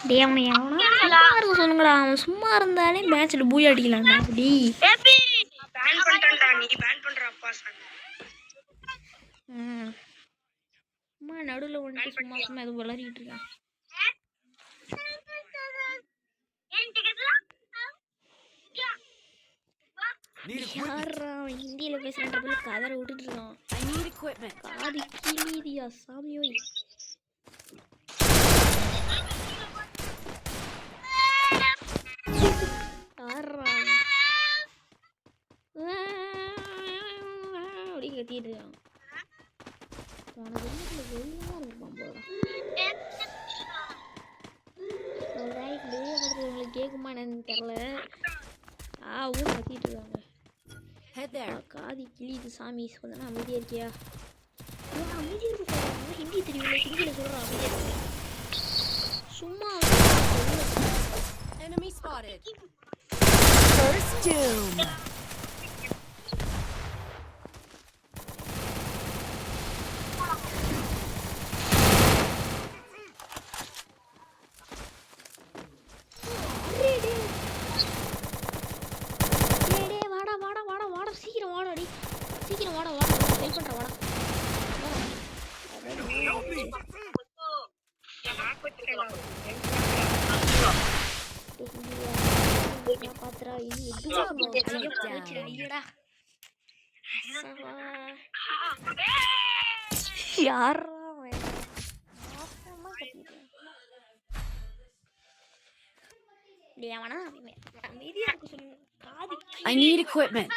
டேய் அவனை எவனா சும்மா இருக்க சொல்லுங்கடா. அவன் சும்மா இருந்தாலே மேட்ச்ல பூய் அடிக்கலாம்டா. அப்படி பேன் பண்ணிட்டான்டா. நீ பேன் பண்றப்பா சார். சும்மா நடுவில் வந்துட்டு சும்மா சும்மா எதுவும் விளையாடிட்டு இருக்கான். யாரா ஹிந்தியில பேசுறேன்ற கதற விட்டுட்டு இருக்கான். காது கிளிதியா சாமியோ. யாரா அப்படி கத்திட்டு இருக்கான். போன வீட்டுல வெளியெல்லாம் இருப்பான் போல. உங்களுக்கு கேட்குமா என்னன்னு தெரியல. ஊர் கத்திட்டு இருக்காங்க. காதி கிளிது சாமி சொன்னா அமைதியா இருக்கியா? அமைதியா இருக்க சொல்றாங்க. ஹிந்தி தெரியல, ஹிந்தியில சொல்றான் அமைதியா இருக்கு. சும்மா enemy spotted. First doom. I need equipment.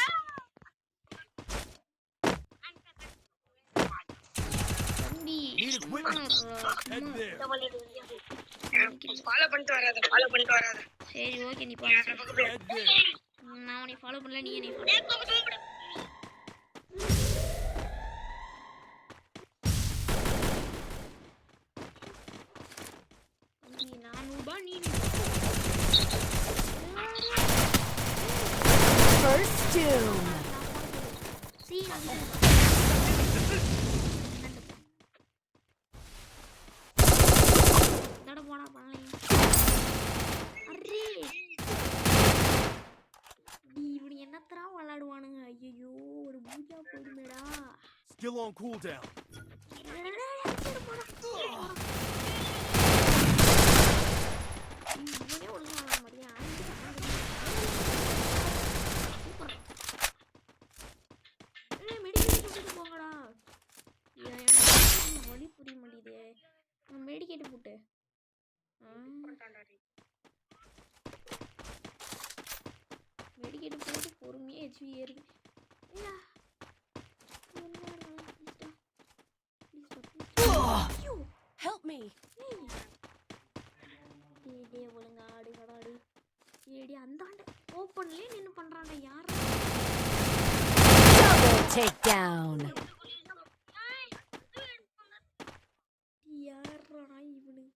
Follow பண்ணிட்டு வராத. சரி ஓகே நீ போ. நான் உன்னை ஃபாலோ பண்ணல, நீ என்னை ஃபாலோ. First doom. என்னத்தரா விளையாடுவானுங்க. ஐயோ ஒரு பூஜா போடுமேடா. Still on cooldown. வழி புரிய மாட்டேங்குது. மெடிக்கேட் போட்டு மெடிக்கேட் போட்டு பொறுமையா ஹெச்பி ஏறுது. Help me. ஒழுங்கா ஆடு கடாடி ஏடி அந்தாண்ட ஓப்பன்லயே நின்னு பண்றாங்க. யாரா Double takedown. யாரா இவனுங்க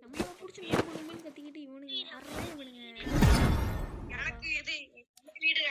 நம்மள புடிச்சு நம்மளுமே கத்திக்கிட்டு இவனுங்க யாரா இவனுங்க. எனக்கு இது வீடு